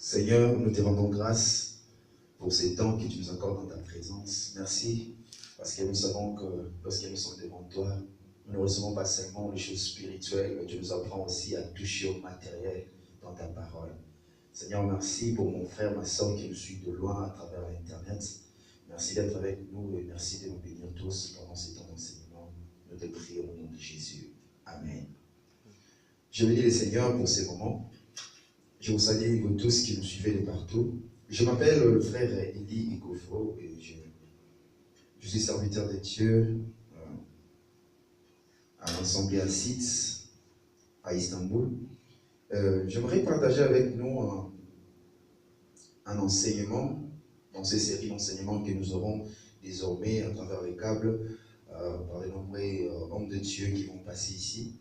Seigneur, nous te rendons grâce pour ces temps que tu nous accordes dans ta présence. Merci, parce que nous savons que lorsque nous sommes devant toi, nous ne recevons pas seulement les choses spirituelles, mais tu nous apprends aussi à toucher au matériel dans ta parole. Seigneur, merci pour mon frère, ma soeur qui nous suit de loin à travers Internet. Merci d'être avec nous et merci de nous bénir tous pendant ces temps d'enseignement. Nous te prions au nom de Jésus. Amen. Je bénis le Seigneur pour ces moments. Je vous salue, vous tous qui nous suivez de partout. Je m'appelle le frère Eli Ikofo et je suis serviteur de Dieu à l'Assemblée à SITS à Istanbul. J'aimerais partager avec nous un enseignement dans ces séries d'enseignements que nous aurons désormais à travers les câbles par les nombreux hommes de Dieu qui vont passer ici.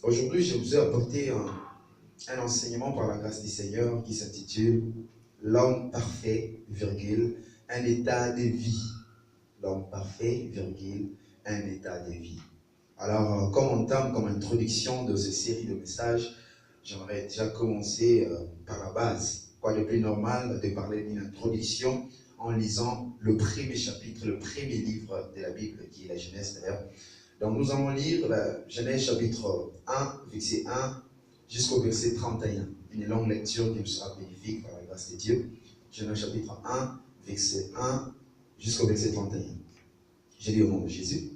Aujourd'hui, je vous ai apporté un enseignement par la grâce du Seigneur qui s'intitule « L'homme parfait, virgule, un état de vie ». L'homme parfait, virgule, un état de vie. Alors, comme entame, comme introduction de cette série de messages, j'aimerais déjà commencer par la base. Quoi de plus normal de parler d'une introduction en lisant le premier chapitre, le premier livre de la Bible, qui est la Genèse d'ailleurs. Donc nous allons lire la Genèse chapitre 1, verset 1, jusqu'au verset 31. Une longue lecture qui nous sera bénéfique par la grâce de Dieu. Genèse chapitre 1, verset 1, jusqu'au verset 31. Je lis au nom de Jésus.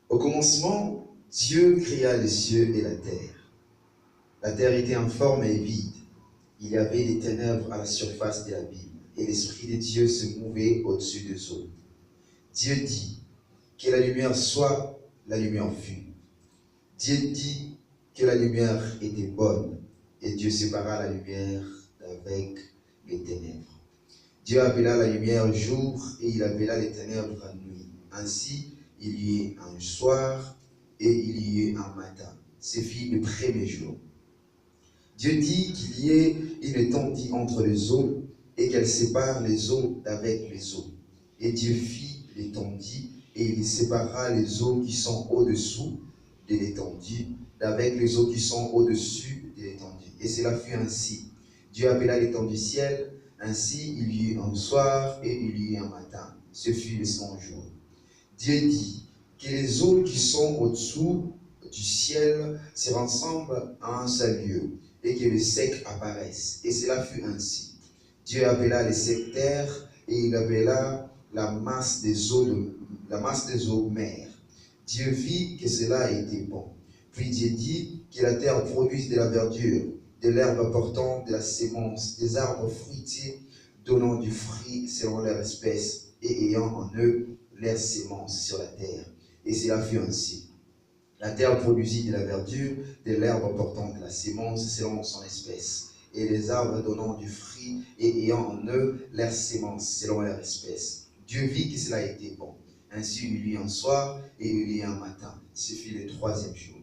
Au commencement, Dieu créa les cieux et la terre. La terre était informe et vide. Il y avait des ténèbres à la surface de l'abîme, et l'Esprit de Dieu se mouvait au-dessus des eaux. Dieu dit que la lumière soit, la lumière fut. Dieu dit que la lumière était bonne, et Dieu sépara la lumière d'avec les ténèbres. Dieu appela la lumière jour, et il appela les ténèbres nuit. Ainsi, il y eut un soir, et il y eut un matin. Ce fut le premier jour. Dieu dit qu'il y ait une étendue entre les eaux, et qu'elle sépare les eaux d'avec les eaux. Et Dieu fit l'étendue, et il sépara les eaux qui sont au-dessous de l'étendue d'avec les eaux qui sont au-dessus de l'étendue. Et cela fut ainsi. Dieu appela l'étendue ciel. Ainsi, il y eut un soir et il y eut un matin. Ce fut le second jour. Dieu dit que les eaux qui sont au-dessous du ciel se rassemblent à un seul lieu et que le sec apparaisse. Et cela fut ainsi. Dieu appela les secs terre et il appela la masse des eaux mer. Dieu vit que cela était bon. Puis Dieu dit que la terre produise de la verdure, de l'herbe apportant de la sémence, des arbres fruitiers donnant du fruit selon leur espèce et ayant en eux leur sémence sur la terre. Et cela fut ainsi. La terre produisit de la verdure, de l'herbe apportant de la sémence selon son espèce, et les arbres donnant du fruit et ayant en eux leur sémence selon leur espèce. Dieu vit que cela était bon. Ainsi il y eut un soir et il y eut un matin. Ce fut le troisième jour.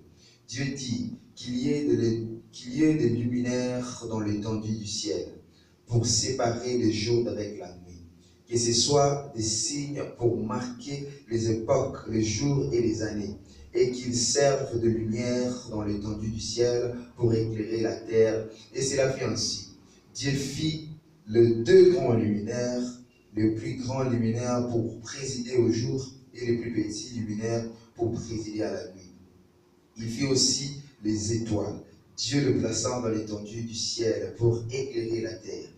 Dieu dit qu'il y ait des luminaires dans l'étendue du ciel pour séparer les jours d'avec la nuit. Que ce soit des signes pour marquer les époques, les jours et les années, et qu'ils servent de lumière dans l'étendue du ciel pour éclairer la terre. Et cela fut ainsi. Dieu fit les deux grands luminaires, le plus grand luminaire pour présider au jour et le plus petit luminaire pour présider à la nuit. Il fit aussi les étoiles. Dieu le plaça dans l'étendue du ciel pour éclairer la terre,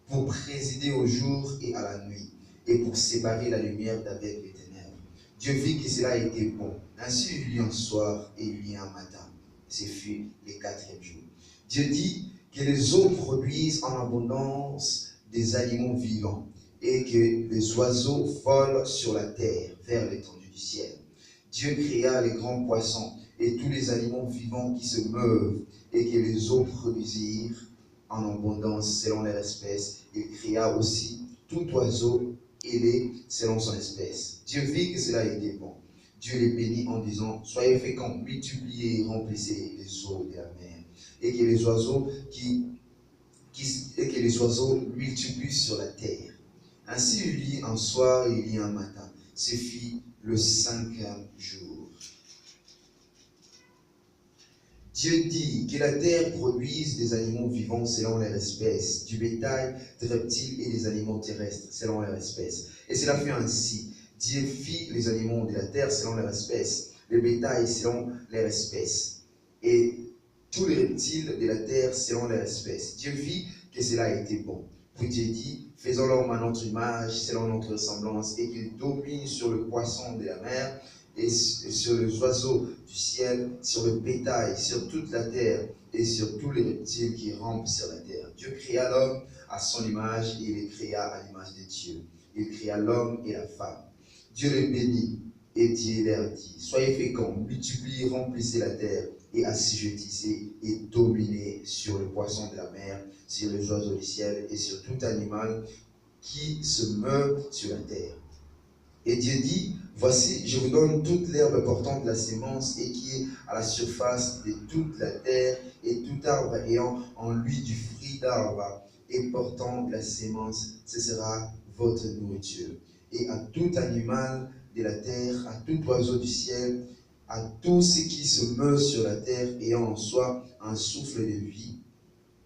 pour présider au jour et à la nuit, et pour séparer la lumière d'avec les ténèbres. Dieu vit que cela était bon. Ainsi il y eut un soir et il y eut un matin. Ce fut le quatrième jour. Dieu dit que les eaux produisent en abondance des aliments vivants, et que les oiseaux volent sur la terre vers l'étendue du ciel. Dieu créa les grands poissons et tous les animaux vivants qui se meuvent, et que les eaux produisirent en abondance selon leur espèce. Il créa aussi tout oiseau ailé selon son espèce. Dieu vit que cela était bon. Dieu les bénit en disant, soyez féconds, multipliez et remplissez les eaux de la mer, et que les oiseaux multiplient sur la terre. Ainsi il y eut un soir et il y eut un matin. Ce fut le cinquième jour. Dieu dit que la terre produise des animaux vivants selon leur espèce, du bétail, des reptiles et des animaux terrestres selon leur espèce. Et cela fut ainsi. Dieu fit les animaux de la terre selon leur espèce, le bétail selon leur espèce, et tous les reptiles de la terre selon leur espèce. Dieu vit que cela a été bon. Puis Dieu dit, faisons l'homme à notre image, selon notre ressemblance, et qu'il domine sur le poisson de la mer, et sur les oiseaux du ciel, sur le bétail, sur toute la terre, et sur tous les reptiles qui rampent sur la terre. Dieu créa l'homme à son image, et il les créa à l'image de Dieu. Il créa l'homme et la femme. Dieu les bénit, et Dieu leur dit, soyez féconds, multipliez, remplissez la terre, et assujettissez et dominez sur le poisson de la mer, sur les oiseaux du ciel, et sur tout animal qui se meurt sur la terre. Et Dieu dit, voici, je vous donne toute l'herbe portant de la sémence et qui est à la surface de toute la terre, et tout arbre ayant en lui du fruit d'arbre et portant de la sémence, ce sera votre nourriture. Et à tout animal de la terre, à tout oiseau du ciel, à tout ce qui se meurt sur la terre ayant en soi un souffle de vie,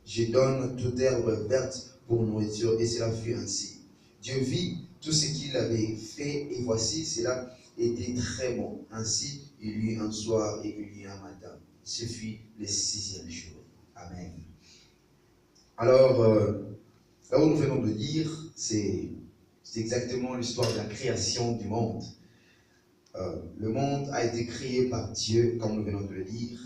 je donne toute herbe verte pour nourriture, et cela fut ainsi. Dieu vit tout ce qu'il avait fait, et voici, cela était très bon. Ainsi, il y eut un soir et il y eut un matin. Ce fut le 6e jour. Amen. Alors, là où nous venons de lire, c'est exactement l'histoire de la création du monde. Le monde a été créé par Dieu, comme nous venons de le lire.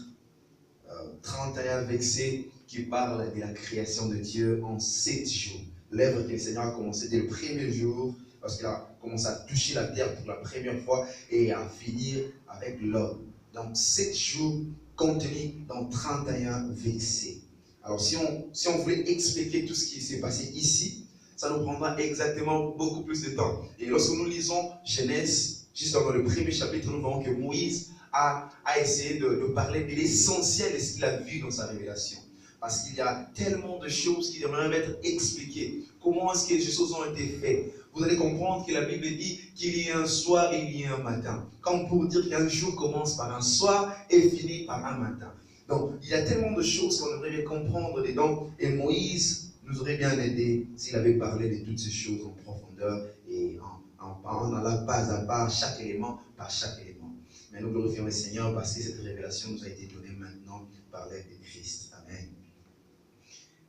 31 versets qui parlent de la création de Dieu en 7 jours. L'œuvre que le Seigneur a commencé dès le premier jour, lorsqu'il a commencé à toucher la terre pour la première fois, et à finir avec l'homme. Donc 7 jours contenus dans 31 versets. Alors si on voulait expliquer tout ce qui s'est passé ici, ça nous prendra exactement beaucoup plus de temps. Et lorsque nous lisons Genèse, juste dans le premier chapitre, nous voyons que Moïse a essayé de parler de l'essentiel de ce qu'il a vu dans sa révélation. Parce qu'il y a tellement de choses qui devraient être expliquées. Comment est-ce que les choses ont été faites? Vous allez comprendre que la Bible dit qu'il y a un soir et il y a un matin. Comme pour dire qu'un jour commence par un soir et finit par un matin. Donc, il y a tellement de choses qu'on devrait bien comprendre dedans. Et Moïse nous aurait bien aidé s'il avait parlé de toutes ces choses en profondeur et en allant pas à pas, chaque élément par chaque élément. Mais nous glorifions le Seigneur parce que cette révélation nous a été donnée maintenant par l'aide de Christ. Amen.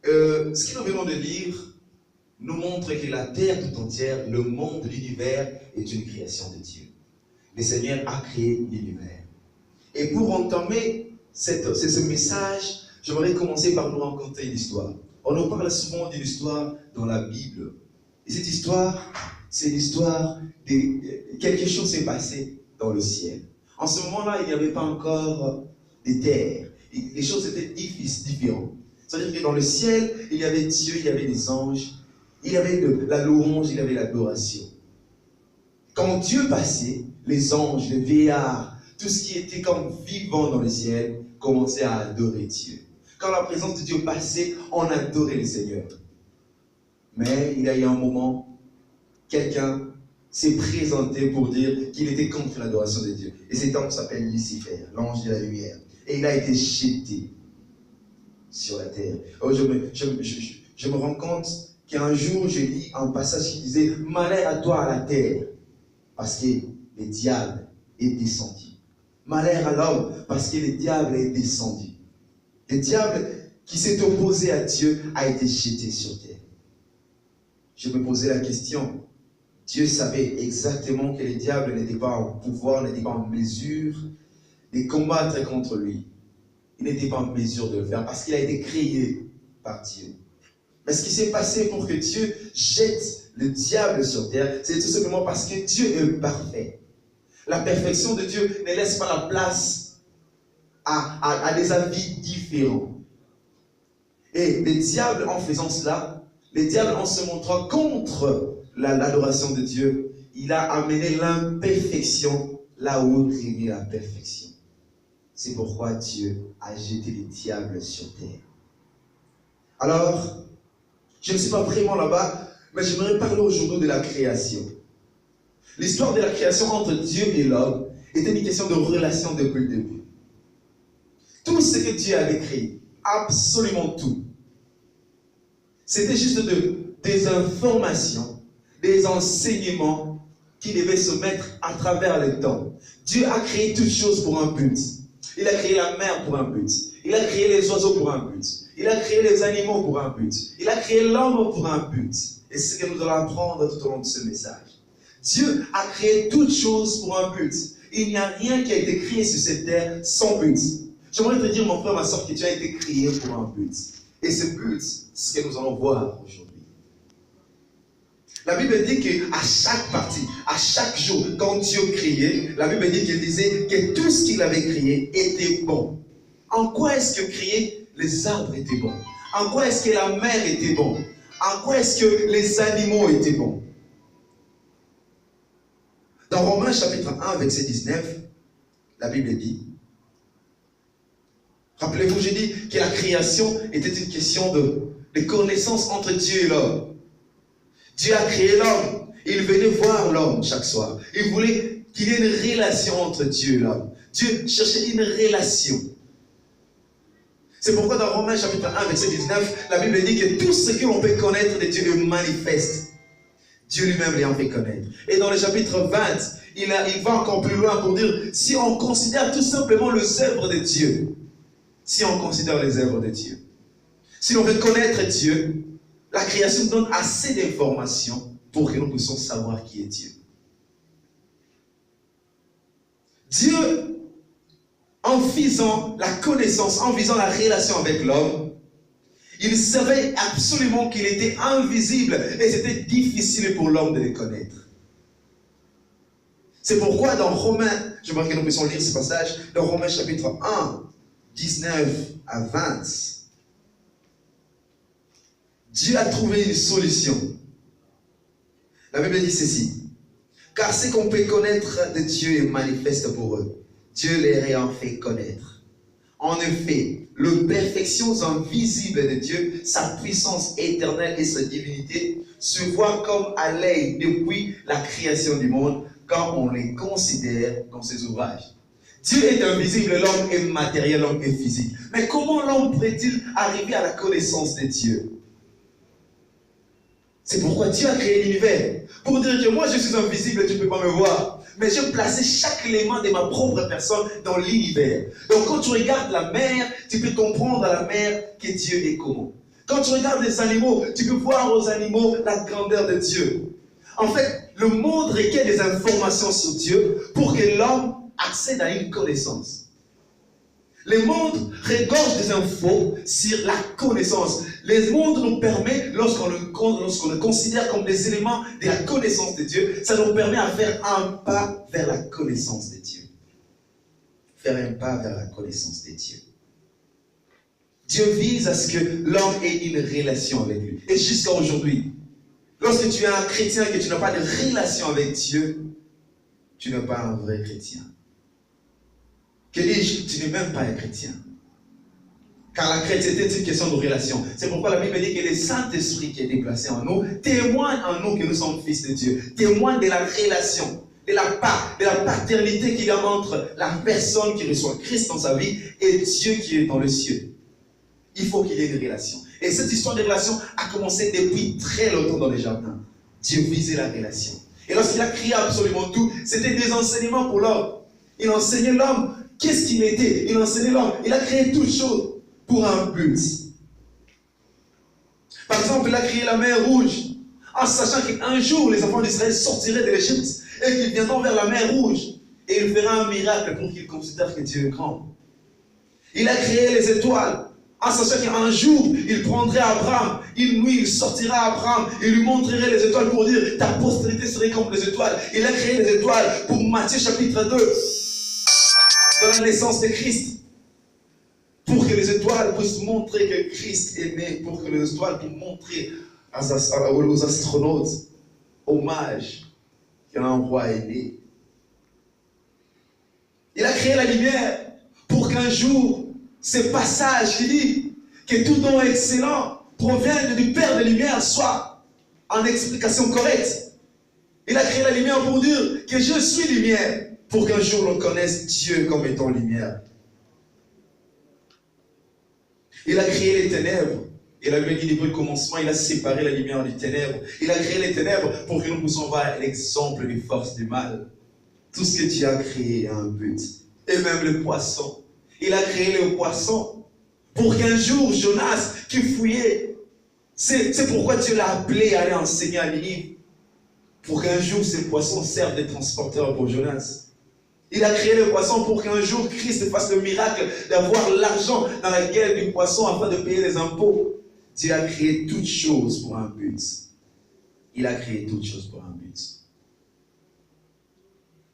Ce que nous venons de lire nous montre que la terre tout entière, le monde, l'univers est une création de Dieu. Le Seigneur a créé l'univers. Et pour entamer ce message, j'aimerais commencer par nous raconter une histoire. On nous parle souvent d'une histoire dans la Bible. Et cette histoire, c'est l'histoire de quelque chose s'est passé dans le ciel. En ce moment-là, il n'y avait pas encore de terre. Les choses étaient différentes. C'est-à-dire que dans le ciel, il y avait Dieu, il y avait des anges, il y avait la louange, il y avait l'adoration. Quand Dieu passait, les anges, les vieillards, tout ce qui était comme vivant dans le ciel, commençait à adorer Dieu. Quand la présence de Dieu passait, on adorait le Seigneur. Mais il y a eu un moment, quelqu'un s'est présenté pour dire qu'il était contre l'adoration de Dieu. Et cet homme s'appelle Lucifer, l'ange de la lumière. Et il a été jeté sur la terre. Oh, je me rends compte qu'un jour, j'ai lu un passage qui disait « Malheur à toi à la terre » parce que le diable est descendu. Malheur à l'homme parce que le diable est descendu. Le diable qui s'est opposé à Dieu a été jeté sur terre. Je me posais la question. Dieu savait exactement que le diable n'était pas en pouvoir, n'était pas en mesure de combattre contre lui. Il n'était pas en mesure de le faire parce qu'il a été créé par Dieu. Mais ce qui s'est passé pour que Dieu jette le diable sur terre, c'est tout simplement parce que Dieu est parfait. La perfection de Dieu ne laisse pas la place à des avis différents. Et le diable, en faisant cela, le diable, en se montrant contre l'adoration de Dieu, il a amené l'imperfection là où régnait la perfection. C'est pourquoi Dieu a jeté le diable sur terre. Alors, je ne suis pas vraiment là-bas, mais j'aimerais parler aujourd'hui de la création. L'histoire de la création entre Dieu et l'homme était une question de relation depuis le début. tout ce que Dieu avait créé, absolument tout, c'était juste des informations, des enseignements qui devaient se mettre à travers le temps. Dieu a créé toutes choses pour un but. Il a créé la mer pour un but. Il a créé les oiseaux pour un but. Il a créé les animaux pour un but. Il a créé l'homme pour un but. Et c'est ce que nous allons apprendre tout au long de ce message. Dieu a créé toutes choses pour un but. Il n'y a rien qui a été créé sur cette terre sans but. J'aimerais te dire, mon frère, ma soeur, que tu as été créé pour un but. Et ce but, c'est ce que nous allons voir aujourd'hui. La Bible dit qu'à chaque partie, à chaque jour, quand Dieu créait, la Bible dit qu'il disait que tout ce qu'il avait créé était bon. En quoi est-ce que créer les arbres était bon? En quoi est-ce que la mer était bon? En quoi est-ce que les animaux étaient bons? Dans Romains chapitre 1, verset 19, la Bible dit, rappelez-vous, j'ai dit que la création était une question de connaissance entre Dieu et l'homme. Dieu a créé l'homme. Il venait voir l'homme chaque soir. Il voulait qu'il y ait une relation entre Dieu et l'homme. Dieu cherchait une relation. C'est pourquoi dans Romains chapitre 1, verset 19, la Bible dit que tout ce que l'on peut connaître de Dieu est manifeste. Dieu lui-même l'ayant fait connaître. Et dans le chapitre 20, il va encore plus loin pour dire, si on considère tout simplement les œuvres de Dieu, si on considère les œuvres de Dieu, si l'on veut connaître Dieu, la création nous donne assez d'informations pour que nous puissions savoir qui est Dieu. Dieu, en visant la connaissance, en visant la relation avec l'homme, il savait absolument qu'il était invisible et c'était difficile pour l'homme de le connaître. C'est pourquoi dans Romains, j'aimerais que nous puissions lire ce passage, dans Romains chapitre 1, 19 à 20, Dieu a trouvé une solution. La Bible dit ceci. Car ce qu'on peut connaître de Dieu est manifeste pour eux. Dieu les ayant fait connaître. En effet, les perfections invisibles de Dieu, sa puissance éternelle et sa divinité, se voient comme à l'œil depuis la création du monde, quand on les considère dans ses ouvrages. Dieu est invisible, l'homme est matériel, l'homme est physique. Mais comment l'homme pourrait-il arriver à la connaissance de Dieu? C'est pourquoi Dieu a créé l'univers. Pour dire que moi je suis invisible et tu ne peux pas me voir. Mais j'ai placé chaque élément de ma propre personne dans l'univers. Donc quand tu regardes la mer, tu peux comprendre à la mer que Dieu est comment. Quand tu regardes les animaux, tu peux voir aux animaux la grandeur de Dieu. En fait, le monde requiert des informations sur Dieu pour que l'homme accède à une connaissance. Le monde regorge des infos sur la connaissance. Le monde nous permet, lorsqu'on le considère comme des éléments de la connaissance de Dieu, ça nous permet à faire un pas vers la connaissance de Dieu. Faire un pas vers la connaissance de Dieu. Dieu vise à ce que l'homme ait une relation avec lui. Et jusqu'à aujourd'hui, lorsque tu es un chrétien et que tu n'as pas de relation avec Dieu, tu n'es pas un vrai chrétien. Que dis-je? Tu n'es même pas un chrétien. Car la chrétienté est une question de relation. C'est pourquoi la Bible dit que le Saint-Esprit qui est déplacé en nous témoigne en nous que nous sommes fils de Dieu. Témoigne de la relation, de la paternité qu'il y a entre la personne qui reçoit Christ dans sa vie et Dieu qui est dans le ciel. Il faut qu'il y ait une relation. Et cette histoire de relation a commencé depuis très longtemps dans les jardins. Dieu visait la relation. Et lorsqu'il a créé absolument tout, c'était des enseignements pour l'homme. Il enseignait l'homme qu'est-ce qu'il était. Il enseignait l'homme. Il a créé toutes choses pour un but. Par exemple, il a créé la mer Rouge en sachant qu'un jour les enfants d'Israël sortiraient de l'Égypte et qu'ils viendront vers la mer Rouge et il fera un miracle pour qu'ils considèrent que Dieu est grand. Il a créé les étoiles en sachant qu'un jour il prendrait Abraham, il sortira Abraham, il lui montrerait les étoiles pour dire ta postérité serait comme les étoiles. Il a créé les étoiles pour Matthieu chapitre 2 dans la naissance de Christ. Pour que les étoiles puissent montrer que Christ est né, pour que les étoiles puissent montrer aux astronautes, aux mages, qu'un roi est né. Il a créé la lumière pour qu'un jour, ce passage qui dit que tout don excellent provient du Père de lumière soit en explication correcte. Il a créé la lumière pour dire que je suis lumière, pour qu'un jour l'on connaisse Dieu comme étant lumière. Il a créé les ténèbres. Et la Bible dit depuis le commencement, il a séparé la lumière des ténèbres. Il a créé les ténèbres pour que nous puissions voir l'exemple des forces du mal. Tout ce que Dieu a créé a un but. Et même le poisson. Il a créé le poisson pour qu'un jour, Jonas, qui fouillait, c'est pourquoi Dieu l'a appelé à aller enseigner à Ninive. Pour qu'un jour, ces poissons servent de transporteurs pour Jonas. Il a créé le poisson pour qu'un jour, Christ fasse le miracle d'avoir l'argent dans la gueule du poisson afin de payer les impôts. Dieu a créé toutes choses pour un but. Il a créé toutes choses pour un but.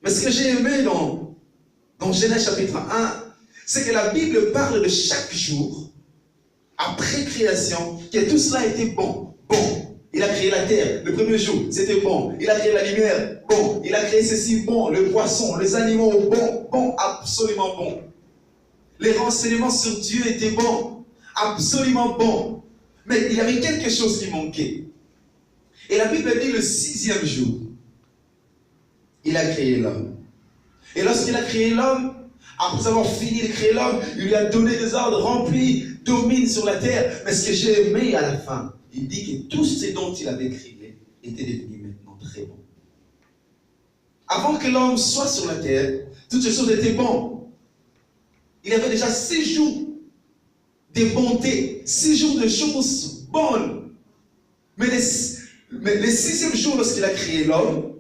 Mais ce que j'ai aimé dans Genèse chapitre 1, c'est que la Bible parle de chaque jour, après création, que tout cela était bon. Bon. Il a créé la terre, le premier jour, c'était bon. Il a créé la lumière, bon. Il a créé ceci, bon. Le poisson, les animaux, bon. Bon, absolument bon. Les renseignements sur Dieu étaient bons, absolument bons. Mais il y avait quelque chose qui manquait. Et la Bible dit le 6e jour, il a créé l'homme. Et lorsqu'il a créé l'homme, après avoir fini de créer l'homme, il lui a donné des ordres remplis, domine sur la terre. Mais ce que j'ai aimé à la fin, il dit que tout ce dont il avait créé était devenu maintenant très bon. Avant que l'homme soit sur la terre, toutes ces choses étaient bonnes. Il y avait déjà 6 jours de bonté, 6 jours de choses bonnes. Mais le 6e jour, lorsqu'il a créé l'homme,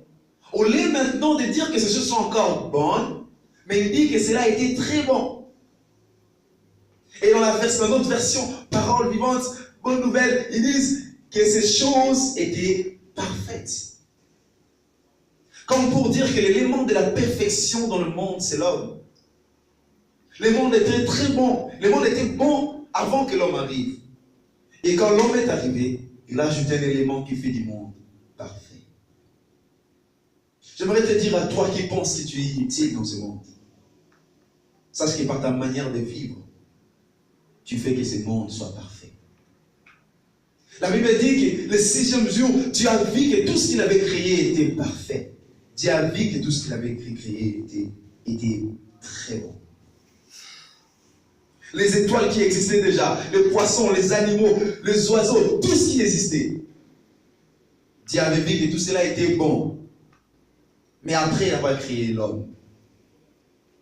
au lieu maintenant de dire que ces choses sont encore bonnes, mais il dit que cela a été très bon. Et dans notre version, parole vivante, bonne nouvelle, ils disent que ces choses étaient parfaites. Comme pour dire que l'élément de la perfection dans le monde, c'est l'homme. Le monde était très bon. Le monde était bon avant que l'homme arrive. Et quand l'homme est arrivé, il a ajouté un élément qui fait du monde parfait. J'aimerais te dire à toi qui penses que tu es inutile dans ce monde. Sache que par ta manière de vivre, tu fais que ce monde soit parfait. La Bible dit que le 6e jour, Dieu a vu que tout ce qu'il avait créé était parfait. Dieu a vu que tout ce qu'il avait créé était très bon. Les étoiles qui existaient déjà, les poissons, les animaux, les oiseaux, tout ce qui existait. Dieu avait vu que tout cela était bon. Mais après avoir créé l'homme,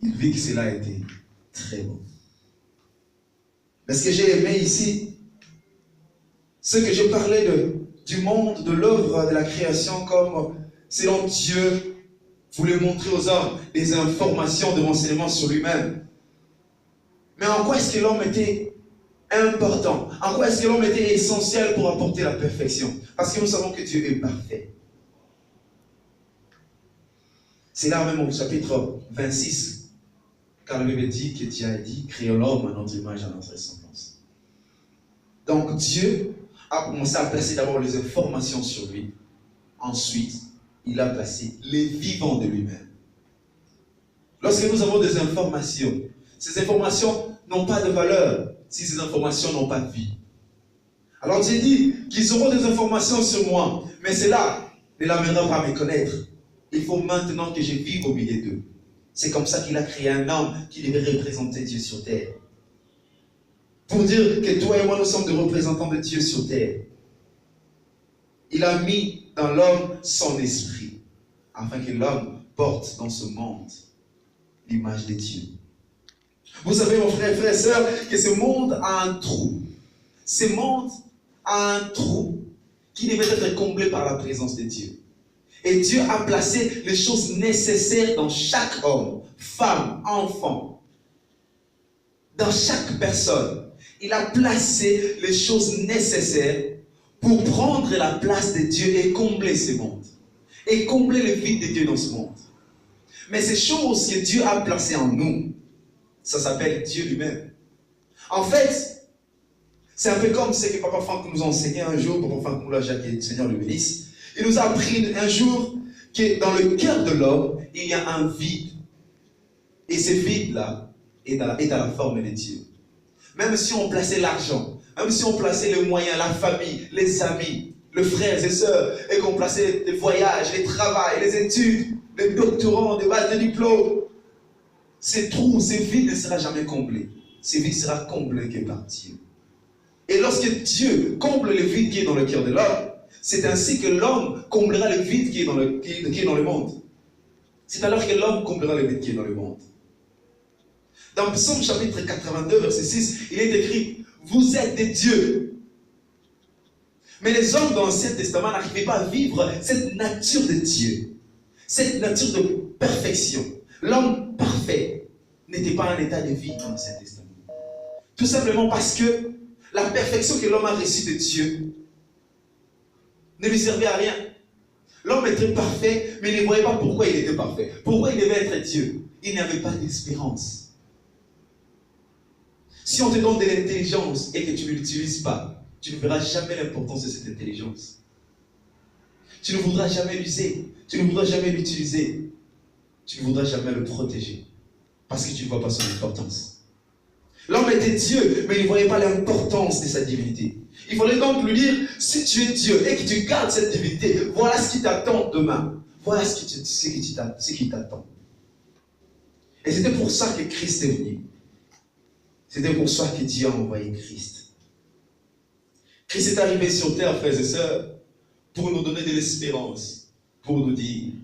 il vit que cela était très bon. Mais ce que j'ai aimé ici, c'est que je parlais du monde, de l'œuvre, de la création, comme selon Dieu voulait montrer aux hommes des informations, des renseignements sur lui-même. Mais en quoi est-ce que l'homme était important? En quoi est-ce que l'homme était essentiel pour apporter la perfection? Parce que nous savons que Dieu est parfait. C'est là même au chapitre 26, quand la Bible dit que Dieu a dit, créons l'homme à notre image, à notre ressemblance. Donc Dieu a commencé à placer d'abord les informations sur lui. Ensuite, il a placé les vivants de lui-même. Lorsque nous avons des informations, ces informations n'ont pas de valeur si ces informations n'ont pas de vie. Alors Dieu dit qu'ils auront des informations sur moi, mais cela ne l'amènera pas à me connaître. Il faut maintenant que je vive au milieu d'eux. C'est comme ça qu'il a créé un homme qui devait représenter Dieu sur terre. Pour dire que toi et moi, nous sommes des représentants de Dieu sur terre. Il a mis dans l'homme son esprit, afin que l'homme porte dans ce monde l'image de Dieu. Vous savez, mon frère et sœur, que ce monde a un trou. Ce monde a un trou qui devait être comblé par la présence de Dieu. Et Dieu a placé les choses nécessaires dans chaque homme, femme, enfant. Dans chaque personne. Il a placé les choses nécessaires pour prendre la place de Dieu et combler ce monde. Et combler le vide de Dieu dans ce monde. Mais ces choses que Dieu a placées en nous, ça s'appelle Dieu lui-même. En fait, c'est un peu comme ce que Papa Franck nous a enseigné un jour, Papa Franck Moula Jacques et le Seigneur le bénisse. Il nous a appris un jour que dans le cœur de l'homme, il y a un vide. Et ce vide-là est à la forme de Dieu. Même si on plaçait l'argent, même si on plaçait les moyens, la famille, les amis, les frères et sœurs, et qu'on plaçait les voyages, les travails, les études, les doctorants, les bases de diplôme, ces trous, ces vides ne sera jamais comblés. Ces vides sera comblé que par Dieu. Et lorsque Dieu comble le vide qui est dans le cœur de l'homme, c'est ainsi que l'homme comblera le vide qui est dans le monde. C'est alors que l'homme comblera le vide qui est dans le monde. Dans Psaume chapitre 82, verset 6, il est écrit « Vous êtes des dieux ». Mais les hommes dans l'Ancien Testament n'arrivaient pas à vivre cette nature de Dieu, cette nature de perfection. L'homme parfait n'était pas en état de vie dans l'Ancien Testament. Tout simplement parce que la perfection que l'homme a reçue de Dieu ne lui servait à rien. L'homme était parfait, mais il ne voyait pas pourquoi il était parfait. Pourquoi il devait être Dieu? Il n'avait pas d'espérance. Si on te donne de l'intelligence et que tu ne l'utilises pas, tu ne verras jamais l'importance de cette intelligence. Tu ne voudras jamais l'user. Tu ne voudras jamais l'utiliser. Tu ne voudras jamais le protéger. Parce que tu ne vois pas son importance. L'homme était Dieu, mais il ne voyait pas l'importance de sa divinité. Il fallait donc lui dire, si tu es Dieu et que tu gardes cette divinité, voilà ce qui t'attend demain. Voilà ce qui t'attend. Et c'était pour ça que Christ est venu. C'était pour ça que Dieu a envoyé Christ. Christ est arrivé sur terre, frères et sœurs, pour nous donner de l'espérance, pour nous dire,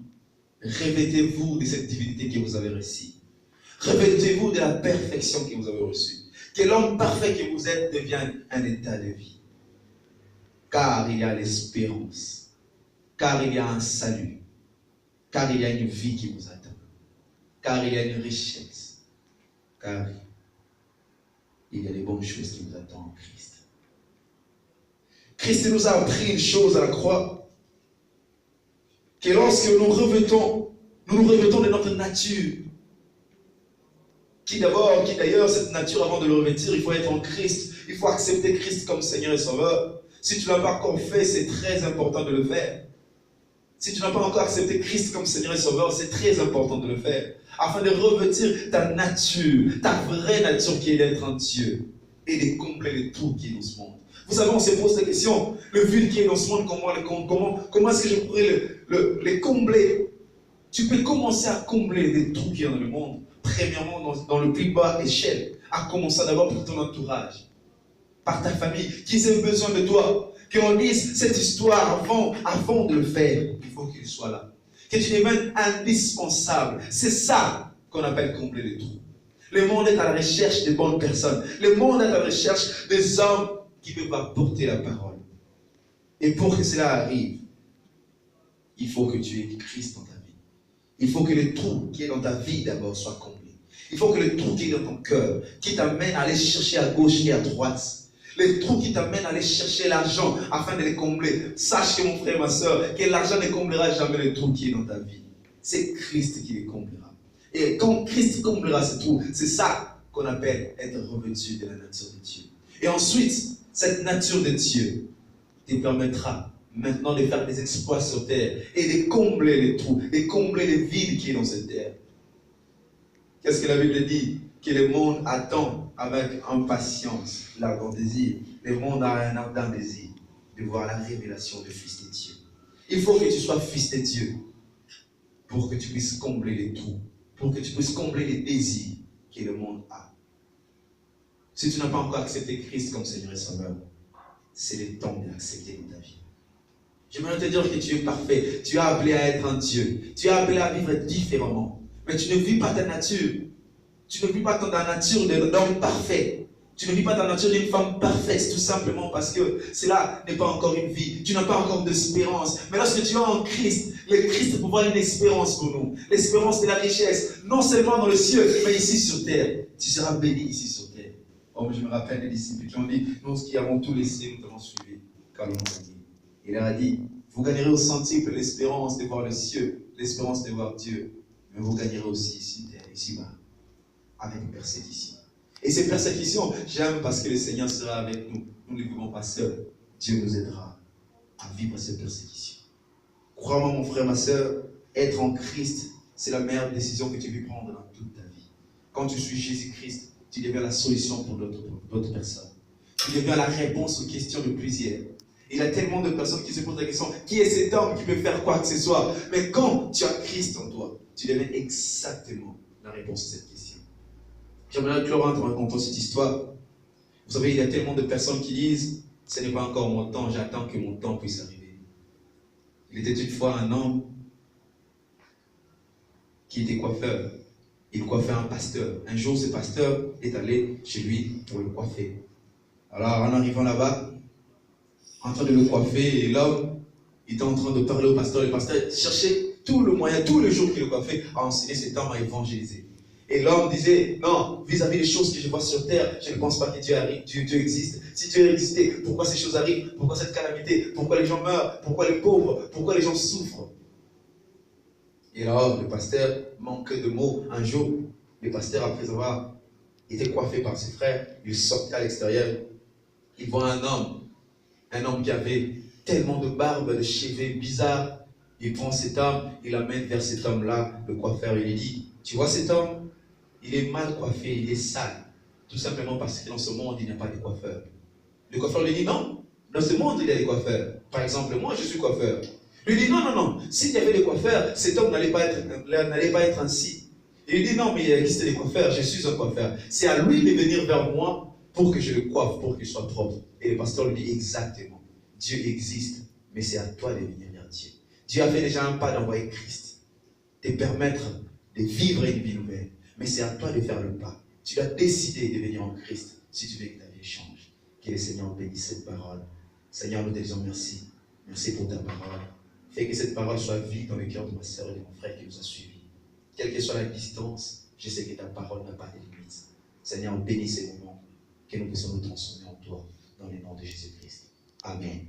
revêtez-vous de cette divinité que vous avez reçue. Revêtez-vous de la perfection que vous avez reçue. Que l'homme parfait que vous êtes devienne un état de vie. Car il y a l'espérance. Car il y a un salut. Car il y a une vie qui vous attend. Car il y a une richesse. Car il y a des bonnes choses qui nous attendent en Christ. Christ nous a appris une chose à la croix. Que lorsque nous nous revêtons de notre nature, qui d'ailleurs, cette nature, avant de le revêtir, il faut être en Christ. Il faut accepter Christ comme Seigneur et Sauveur. Si tu ne l'as pas encore fait, c'est très important de le faire. Si tu n'as pas encore accepté Christ comme Seigneur et Sauveur, c'est très important de le faire. Afin de revêtir ta nature, ta vraie nature qui est d'être un Dieu. Et de combler le tout qui est dans ce monde. Vous savez, on se pose la question, le vide qui est dans ce monde, comment est-ce que je pourrais le combler? Tu peux commencer à combler les trous qui est dans le monde. Premièrement, dans le plus bas échelle, à commencer d'abord par ton entourage, par ta famille, qui a besoin de toi, qu'on lise cette histoire avant de le faire. Il faut qu'il soit là. Que tu deviennes indispensable. C'est ça qu'on appelle combler les trous. Le monde est à la recherche de bonnes personnes. Le monde est à la recherche des hommes qui peuvent apporter la parole. Et pour que cela arrive, il faut que tu aies Christ dans ta vie. Il faut que le trou qui est dans ta vie d'abord soit comblé. Il faut que le trou qui est dans ton cœur, qui t'amène à aller chercher à gauche et à droite, le trou qui t'amène à aller chercher l'argent afin de les combler, sache que mon frère, ma soeur, que l'argent ne comblera jamais le trou qui est dans ta vie. C'est Christ qui les comblera. Et quand Christ comblera ce trou, c'est ça qu'on appelle être revêtu de la nature de Dieu. Et ensuite, cette nature de Dieu te permettra maintenant de faire des exploits sur terre et de combler les trous, de combler les vides qui est dans cette terre. Qu'est-ce que la Bible dit? Que le monde attend avec impatience l'ardent désir. Le monde a un ardent désir de voir la révélation du Fils de Dieu. Il faut que tu sois fils de Dieu pour que tu puisses combler les trous, pour que tu puisses combler les désirs que le monde a. Si tu n'as pas encore accepté Christ comme Seigneur et Sauveur, c'est le temps de l'accepter dans ta vie. J'aimerais te dire que tu es parfait. Tu es appelé à être un Dieu. Tu es appelé à vivre différemment. Mais tu ne vis pas ta nature. Tu ne vis pas ta nature d'homme parfait. Tu ne vis pas ta nature d'une femme parfaite, tout simplement parce que cela n'est pas encore une vie. Tu n'as pas encore d'espérance. Mais lorsque tu es en Christ, le Christ pourra une espérance pour nous. L'espérance de la richesse, non seulement dans le ciel, mais ici sur terre. Tu seras béni ici sur terre. Oh, je me rappelle des disciples qui ont dit, nous qui avons tout laissé, nous avons suivi. Car nous avons dit. Il leur a dit, vous gagnerez au centuple l'espérance de voir le ciel, l'espérance de voir Dieu. Mais vous gagnerez aussi ici, ici-bas, avec les persécutions. Et ces persécutions, j'aime parce que le Seigneur sera avec nous. Nous ne vivons pas seuls. Dieu nous aidera à vivre ces persécutions. Crois-moi, mon frère, ma soeur, être en Christ, c'est la meilleure décision que tu peux prendre dans toute ta vie. Quand tu suis Jésus-Christ, tu deviens la solution pour d'autres personnes. Tu deviens la réponse aux questions de plusieurs. Il y a tellement de personnes qui se posent la question, qui est cet homme qui peut faire quoi que ce soit? Mais quand tu as Christ en toi, tu deviens exactement la réponse à cette question. J'aimerais que Laurent te raconte cette histoire. Vous savez, il y a tellement de personnes qui disent, ce n'est pas encore mon temps, j'attends que mon temps puisse arriver. Il était une fois un homme qui était coiffeur. Il coiffait un pasteur. Un jour, ce pasteur est allé chez lui pour le coiffer. Alors, en arrivant là-bas, en train de le coiffer, et l'homme était en train de parler au pasteur. Le pasteur cherchait tout le moyen, tous les jours qu'il le coiffait, à enseigner cet homme à évangéliser. Et l'homme disait, non, vis-à-vis des choses que je vois sur terre, je ne pense pas que Dieu existe. Si Dieu existait, pourquoi ces choses arrivent? Pourquoi cette calamité? Pourquoi les gens meurent? Pourquoi les pauvres? Pourquoi les gens souffrent? Et alors, le pasteur manquait de mots. Un jour, le pasteur, après avoir été coiffé par ses frères, il sortait à l'extérieur. Il voit un homme qui avait tellement de barbe, de cheveux bizarres. Il prend cet homme, il l'amène vers cet homme-là, le coiffeur, il lui dit, tu vois cet homme, il est mal coiffé, il est sale. Tout simplement parce que dans ce monde, il n'y a pas de coiffeur. Le coiffeur lui dit, non, dans ce monde, il y a des coiffeurs. Par exemple, moi, je suis coiffeur. Il lui dit, non, non, non, s'il y avait des coiffeurs, cet homme n'allait pas être ainsi. Il lui dit, non, mais il existe des coiffeurs, je suis un coiffeur. C'est à lui de venir vers moi pour que je le coiffe, pour qu'il soit propre. Et le pasteur lui dit, exactement, Dieu existe, mais c'est à toi de venir vers Dieu. Dieu a fait déjà un pas d'envoyer Christ, te permettre de vivre une vie nouvelle. Mais c'est à toi de faire le pas. Tu dois décider de venir en Christ si tu veux que ta vie change. Que le Seigneur bénisse cette parole. Seigneur, nous te disons merci. Merci pour ta parole. Fais que cette parole soit vive dans le cœur de ma sœur et de mon frère qui nous a suivis. Quelle que soit la distance, je sais que ta parole n'a pas de limite. Seigneur, bénis ces moments, que nous puissions nous transformer en toi, dans le nom de Jésus-Christ. Amen.